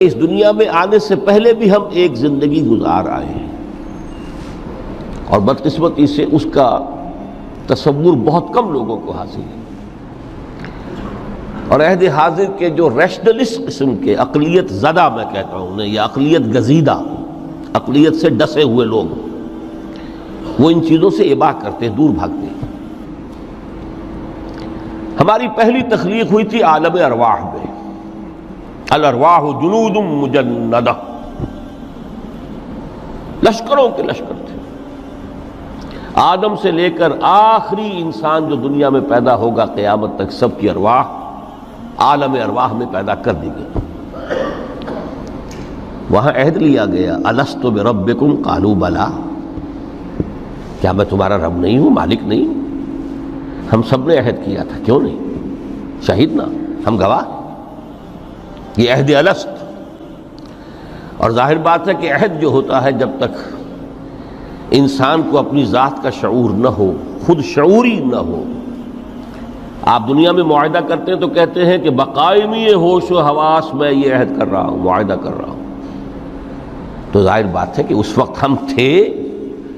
اس دنیا میں آنے سے پہلے بھی ہم ایک زندگی گزار آئے ہیں اور بدقسمتی سے اس کا تصور بہت کم لوگوں کو حاصل ہے، اور عہد حاضر کے جو ریشنلسٹ قسم کے عقلیت زدہ میں کہتا ہوں انہیں، یا عقلیت گزیدہ، عقلیت سے ڈسے ہوئے لوگ، وہ ان چیزوں سے اباع کرتے، دور بھاگتے ہیں۔ ہماری پہلی تخلیق ہوئی تھی عالم ارواح میں، الارواح جنود مجندہ، لشکروں کے لشکر تھے۔ آدم سے لے کر آخری انسان جو دنیا میں پیدا ہوگا قیامت تک، سب کی ارواح عالم ارواح میں پیدا کر دی گئی۔ وہاں عہد لیا گیا، الست بربکم قالوا بلا، کیا میں تمہارا رب نہیں ہوں، مالک نہیں ہوں؟ ہم سب نے عہد کیا تھا، کیوں نہیں؟ شہید نا، ہم گواہ۔ یہ عہد الست، اور ظاہر بات ہے کہ عہد جو ہوتا ہے جب تک انسان کو اپنی ذات کا شعور نہ ہو، خود شعوری نہ ہو۔ آپ دنیا میں معاہدہ کرتے ہیں تو کہتے ہیں کہ بقائمی ہوش و حواس میں یہ عہد کر رہا ہوں، معاہدہ کر رہا ہوں، تو ظاہر بات ہے کہ اس وقت ہم تھے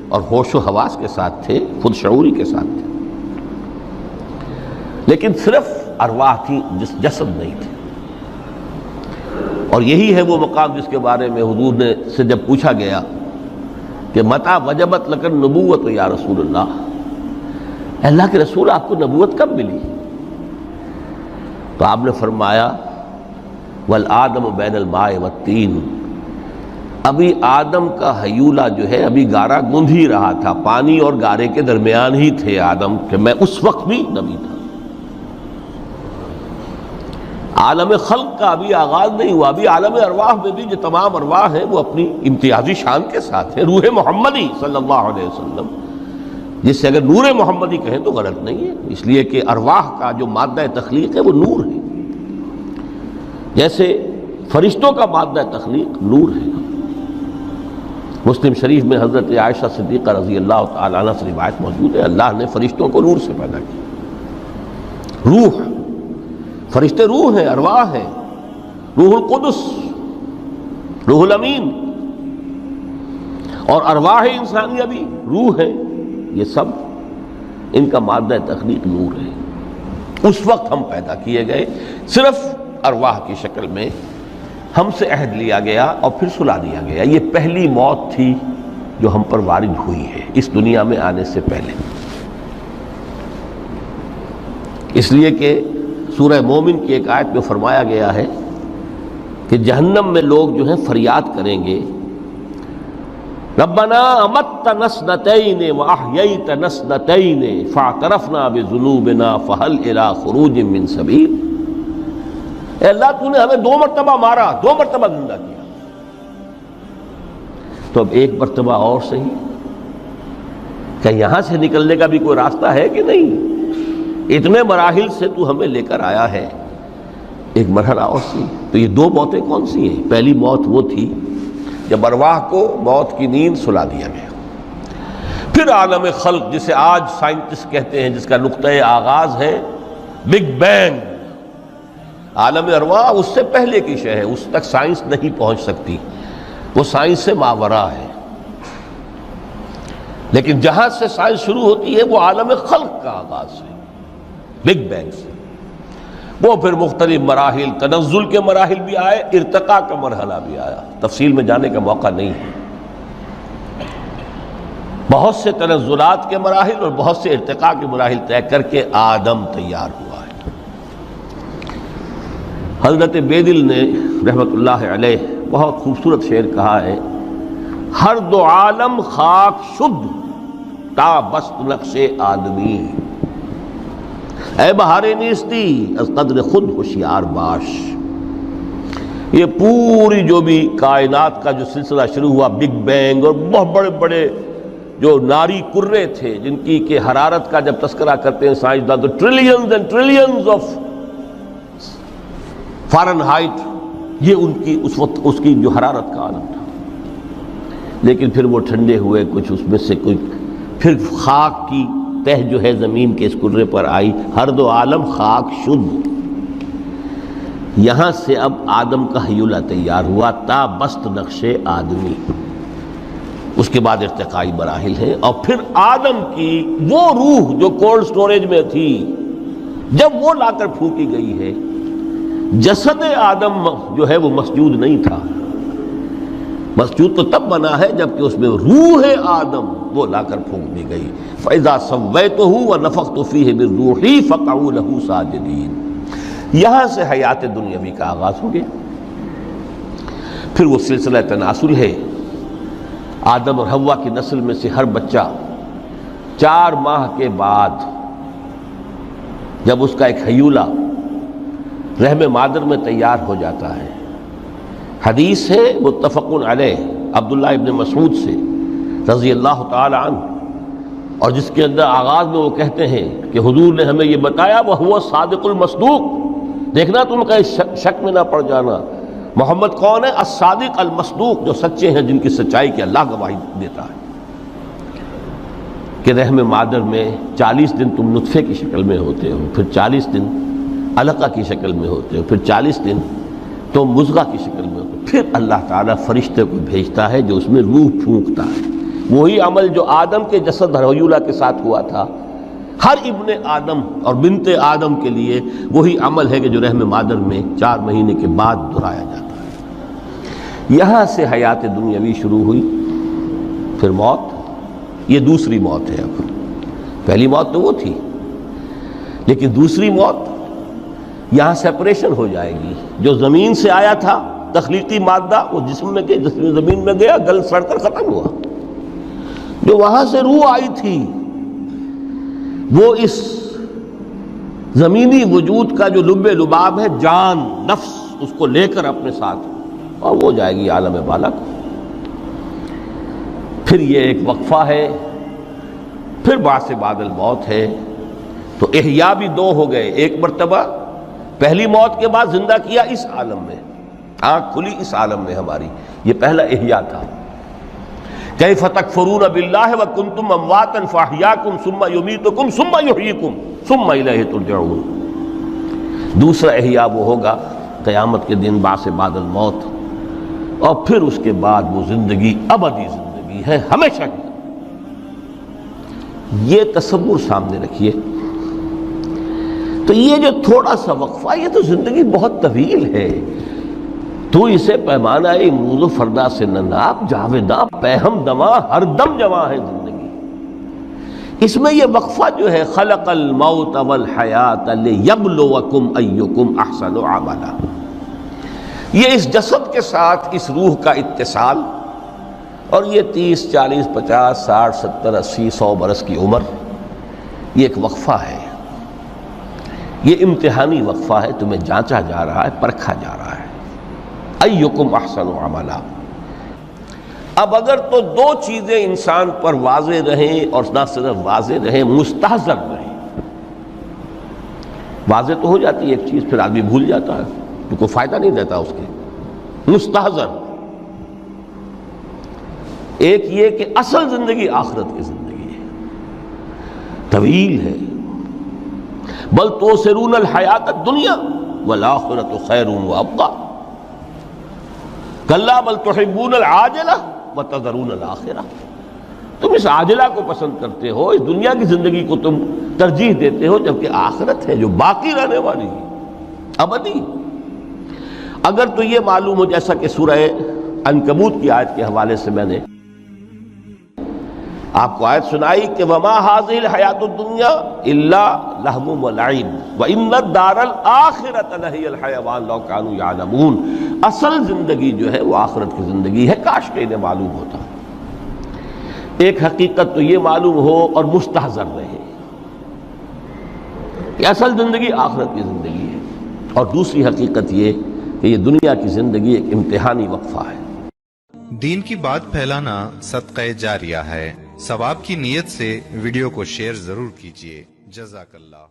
اور ہوش و حواس کے ساتھ تھے، خود شعوری کے ساتھ تھے، لیکن صرف ارواح تھی، جسد نہیں تھے۔ اور یہی ہے وہ مقام جس کے بارے میں حضور نے سے جب پوچھا گیا کہ متى وجبت لک النبوۃ یا رسول اللہ، اللہ کے رسول آپ کو نبوت کب ملی؟ تو آپ نے فرمایا والآدم بین الماء والطین، ابھی آدم کا حیولہ جو ہے ابھی گارا گوندھ ہی رہا تھا، پانی اور گارے کے درمیان ہی تھے آدم، کہ میں اس وقت بھی نبی تھا۔ عالم خلق کا ابھی آغاز نہیں ہوا، ابھی عالم ارواح میں بھی جو تمام ارواح ہیں وہ اپنی امتیازی شان کے ساتھ ہیں۔ روح محمدی صلی اللہ علیہ وسلم، جس سے اگر نور محمدی کہیں تو غلط نہیں ہے، اس لیے کہ ارواح کا جو مادہ تخلیق ہے وہ نور ہے، جیسے فرشتوں کا مادہ تخلیق نور ہے۔ مسلم شریف میں حضرت عائشہ صدیقہ رضی اللہ تعالی عنہ سے روایت موجود ہے، اللہ نے فرشتوں کو نور سے پیدا کیا۔ روح، فرشتے روح ہیں، ارواح ہیں، روح القدس، روح الامین، اور ارواح انسانیہ بھی روح ہے، یہ سب ان کا مادہ تخلیق نور ہے۔ اس وقت ہم پیدا کیے گئے، صرف ارواح کی شکل میں ہم سے عہد لیا گیا اور پھر سلا دیا گیا۔ یہ پہلی موت تھی جو ہم پر وارد ہوئی ہے اس دنیا میں آنے سے پہلے، اس لیے کہ سورہ مومن کی ایک آیت میں فرمایا گیا ہے کہ جہنم میں لوگ جو ہیں فریاد کریں گے، ربنا امتنا اثنتین واحییتنا اثنتین فاعترفنا بذنوبنا فہل الی خروج من سبیل، اے اللہ تو نے ہمیں 2 مرتبہ مارا، 2 مرتبہ زندہ کیا، تو اب 1 مرتبہ اور صحیح، کہ یہاں سے نکلنے کا بھی کوئی راستہ ہے کہ نہیں؟ اتنے مراحل سے تو ہمیں لے کر آیا ہے، ایک مرحلہ اور سی۔ تو یہ 2 موتیں کون سی ہیں؟ پہلی موت وہ تھی جب ارواح کو موت کی نیند سلا دیا گیا۔ پھر عالم خلق، جسے آج سائنٹسٹ کہتے ہیں، جس کا نقطۂ آغاز ہے بگ بینگ، عالم ارواح اس سے پہلے کی شے ہے، اس تک سائنس نہیں پہنچ سکتی، وہ سائنس سے ماوراء ہے، لیکن جہاں سے سائنس شروع ہوتی ہے وہ عالم خلق کا آغاز ہے، بگ بینگ سے۔ وہ پھر مختلف مراحل، تنزل کے مراحل بھی آئے، ارتقاء کا مرحلہ بھی آیا، تفصیل میں جانے کا موقع نہیں ہے۔ بہت سے تنزلات کے مراحل اور بہت سے ارتقاء کے مراحل طے کر کے آدم تیار ہوا ہے۔ حضرت بیدل نے رحمت اللہ علیہ بہت خوبصورت شعر کہا ہے، ہر 2 عالم خاک شد تا بست نقش آدمی، اے بہار نیستی از قدر خود ہوشیار باش۔ یہ پوری جو بھی کائنات کا جو سلسلہ شروع ہوا، بگ بینگ، اور بہت بڑے بڑے جو ناری کرے تھے جن کی کہ حرارت کا جب تذکرہ کرتے ہیں سائنسدان تو trillions and trillions of foreign height, یہ ان کی اس وقت اس کی جو حرارت کا عالم تھا، لیکن پھر وہ ٹھنڈے ہوئے، کچھ اس میں سے کوئی، پھر خاک کی تہ جو ہے زمین کے اس کرے پر آئی، ہر 2 عالم خاک شد، یہاں سے اب آدم کا حیولہ تیار ہوا، تا بست نقش آدمی، اس کے بعد ارتقائی مراحل ہیں، اور پھر آدم کی وہ روح جو کولڈ سٹوریج میں تھی جب وہ لا کر پھونکی گئی ہے، جسد آدم جو ہے وہ مسجود نہیں تھا، مسجود تو تب بنا ہے جبکہ اس میں روح آدم وہ لا کر پھونک دی گئی۔ فَإِذَا سَوَّيْتُهُ وَنَفَخْتُ فِيهِ مِن رُوحِي فَقَعُوا لَهُ سَاجِدِينَ۔ یہاں سے حیات دنیاوی کا آغاز ہو گیا۔ پھر وہ سلسلہ تناسل ہے، آدم اور حوا کی نسل میں سے ہر بچہ 4 ماہ کے بعد جب اس کا ایک حیولہ رحم مادر میں تیار ہو جاتا ہے، حدیث ہے متفق علیہ عبداللہ ابن مسعود سے رضی اللہ تعالی عنہ، اور جس کے اندر آغاز میں وہ کہتے ہیں کہ حضور نے ہمیں یہ بتایا وَهُوَ الصادق المصدوق، دیکھنا تم کہیں شک میں نہ پڑ جانا، محمد کون ہے؟ الصادق المصدوق، جو سچے ہیں، جن کی سچائی کی اللہ گواہی دیتا ہے، کہ رحم مادر میں 40 دن تم نطفے کی شکل میں ہوتے ہو، پھر 40 دن علقہ کی شکل میں ہوتے ہو، پھر 40 دن تو مضغہ کی شکل میں ہوتے ہو، پھر اللہ تعالیٰ فرشتے کو بھیجتا ہے جو اس میں روح پھونکتا ہے۔ وہی عمل جو آدم کے جسد حیولہ کے ساتھ ہوا تھا، ہر ابن آدم اور بنت آدم کے لیے وہی عمل ہے کہ جو رحم مادر میں 4 مہینے کے بعد دہرایا جاتا ہے۔ یہاں سے حیات دنیاوی شروع ہوئی، پھر موت، یہ دوسری موت ہے۔ اب پہلی موت تو وہ تھی، لیکن دوسری موت یہاں سیپریشن ہو جائے گی۔ جو زمین سے آیا تھا تخلیقی مادہ، وہ جسم میں گیا، جسم زمین میں گیا، گل سڑ کر ختم ہوا۔ جو وہاں سے روح آئی تھی وہ اس زمینی وجود کا جو لب لباب ہے، جان، نفس، اس کو لے کر اپنے ساتھ، اور وہ جائے گی عالم بالا کو۔ پھر یہ ایک وقفہ ہے، پھر بعث بعد الموت ہے۔ تو احیاء بھی 2 ہو گئے، ایک مرتبہ پہلی موت کے بعد زندہ کیا اس عالم میں، آنکھ کھلی اس عالم میں ہماری، یہ پہلا احیاء تھا۔ کیف تکفرون باللہ وکنتم امواتا فاحیاکم ثم یمیتکم ثم یحییکم ثم الیہ ترجعون۔ دوسرا احیاء وہ ہوگا قیامت کے دن، بعث بعد الموت، اور پھر اس کے بعد وہ زندگی ابدی زندگی ہے، ہمیشہ کی۔ یہ تصور سامنے رکھیے۔ تو یہ جو تھوڑا سا وقفہ، یہ تو زندگی بہت طویل ہے، تو اسے پیمانہ امروز و فردا سے نہ ناپ، جاویداں پیہم دماں، ہر دم جواں ہے زندگی۔ اس میں یہ وقفہ جو ہے، خلق الموت والحیات لیبلوکم ایکم احسن عملا، یہ اس جسد کے ساتھ اس روح کا اتصال، اور یہ 30 40 50 60 70 80 100 برس کی عمر، یہ ایک وقفہ ہے، یہ امتحانی وقفہ ہے، تمہیں جانچا جا رہا ہے، پرکھا جا رہا ہے۔ ایکم احسن عملا۔ اب اگر تو 2 چیزیں انسان پر واضح رہیں، اور نہ صرف واضح رہیں، مستحضر رہیں۔ واضح تو ہو جاتی ہے ایک چیز، پھر آدمی بھول جاتا ہے، تو کوئی فائدہ نہیں دیتا اس کے۔ مستحضر ایک یہ کہ اصل زندگی آخرت کی زندگی ہے، طویل ہے۔ بل توسرون الحیات الدنیا والآخرۃ خیر وابقیٰ، کلا بل تحبون العاجلہ وتذرون الآخرہ، تم اس عاجلہ کو پسند کرتے ہو، اس دنیا کی زندگی کو تم ترجیح دیتے ہو، جبکہ آخرت ہے جو باقی رہنے والی ہے، ابدی۔ اگر تو یہ معلوم ہو، جیسا کہ سورہ عنکبوت کی آیت کے حوالے سے میں نے آپ کو آیت سنائی کہ وما هذه الحیات الدنیا الا لہو ولعب وان الدار الاخرۃ لہی الحیوان لو کانوا یعلمون، اصل زندگی جو ہے وہ آخرت کی زندگی ہے، کاش کہ انہیں معلوم ہوتا۔ ایک حقیقت تو یہ معلوم ہو اور مستحضر رہے کہ اصل زندگی آخرت کی زندگی ہے، اور دوسری حقیقت یہ کہ یہ دنیا کی زندگی ایک امتحانی وقفہ ہے۔ دین کی بات پھیلانا صدقہ جاریہ ہے، ثواب کی نیت سے ویڈیو کو شیئر ضرور کیجیے۔ جزاک اللہ۔